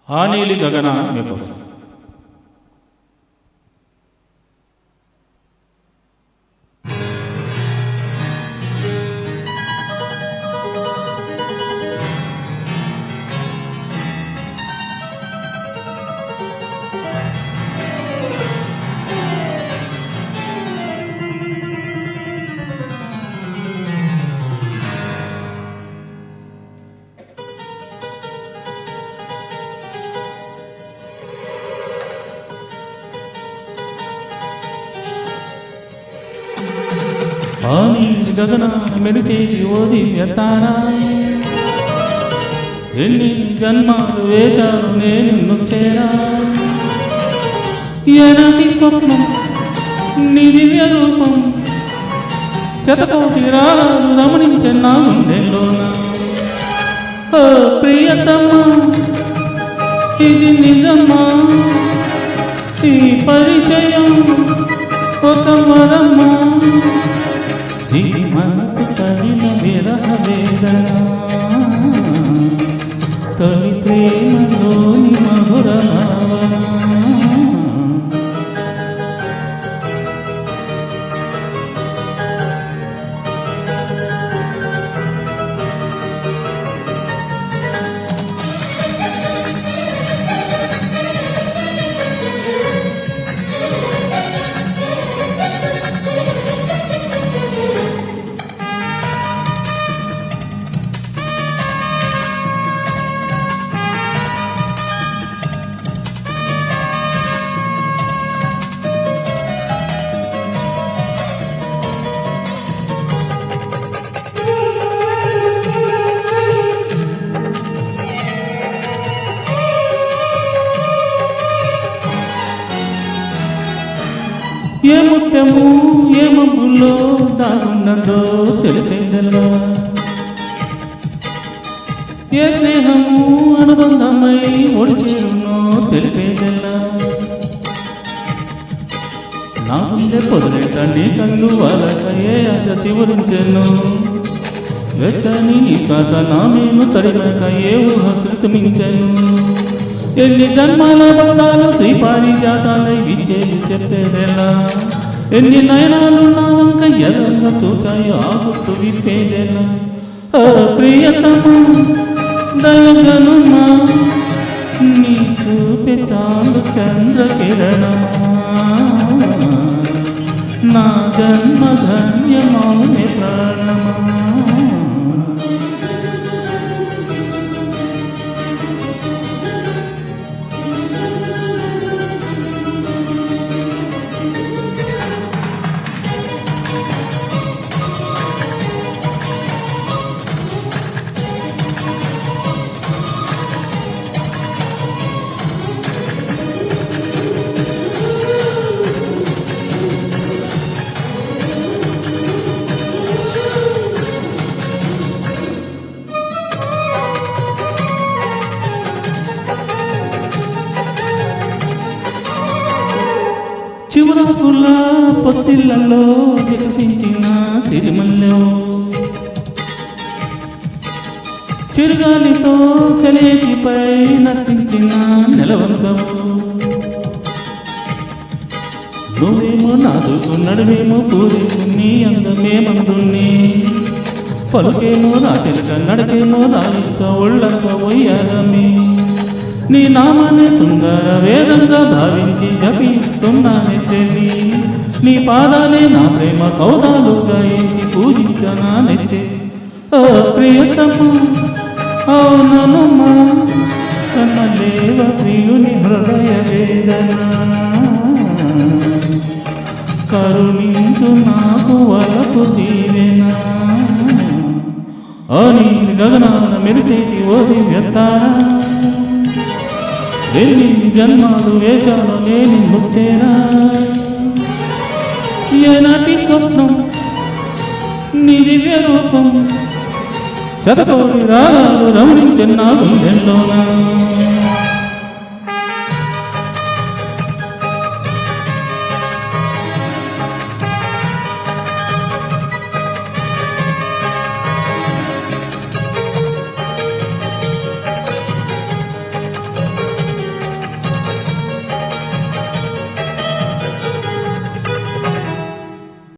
ఆ నీలి గగన మీకోసం. ఆ నీలి గగన మెరిసేటి ఓ దివ్యతారా, ఎన్ని జన్మాలు వేచాను నేను నిన్ను చేరా. ఎనటి స్వప్నం నీ దివ్య రూపం, శతకోటి రాగాలు రమణించే నా గుండెల్లోన. ఓ ప్రియతమా ఇది నిజమా, ఈ పరిచయం ఒక వరమా, ఈ మనసు కలిన విరహ వేదన, తొలి ప్రేమలోని మధుర భావన. ఏ ముత్యము ఏ మబ్బుల్లో దాగున్నదో తెలిసేదెల్లా, ఏ స్నేహము అనుబంధమై ఒడిచేరునో తెలిపేదెల్లా. నా ముందే పొదలేట నీ కళ్ళు వాళ్ళక ఏ ఆశ చివరించెను, వెచ్చని నీ శ్వాస నా మేము తడినాక ఏ ఊహ శృతిమించెను. ఎన్ని జన్మాల బంధాలు శ్రీపారిజాతాలై విచ్చేది చెప్పేదెలా, ఎన్ని నయనాలు నా వంక ఎర్రంగా చూసాయి ఆ గుర్తు విప్పేదెలా. ప్రియతమా దయగనుమా, నీ చూపే చాలు చంద్రకిరణమా, నా జన్మ ధన్యమౌనే ప్రాణమా. చివరాకుల పొత్తిళ్లలో వికసించిన సిరిమల్లె, చిరుగాలితో సెలేటిపై నర్తించిన నెలవంకవు. నువ్వేమో నాదుకు నడుమేమో పూరేకు నీ అందమే మందుని, పలుకేమో రాతిక నడకేమో రాయిక ఒళ్ళక ఒయ్యారమే. నీ నామాన్ని సుందర వేదంగా భావించి జపిస్తున్నానే చెల్లి, నీ పాదాలే నా ప్రేమ సౌదాలు గాయించి పూజించనా నెచ్చే. ఓ ప్రియతమా అవునమ్మా, కన్నలేవ ప్రియుని హృదయ వేదన, కరుణించు నాకు వలపు దీవెన. ఓ నీలి గగనాన మెరిసేటి ఓ దివ్యతారా, ఎన్ని జన్మాలు వేచాను నేను ముచ్చేరా. ఏనాటి స్వప్నం నీ దివ్య రూపం, శతకోటి రాగాలు రమణించిన నా గుండెల్లోనా.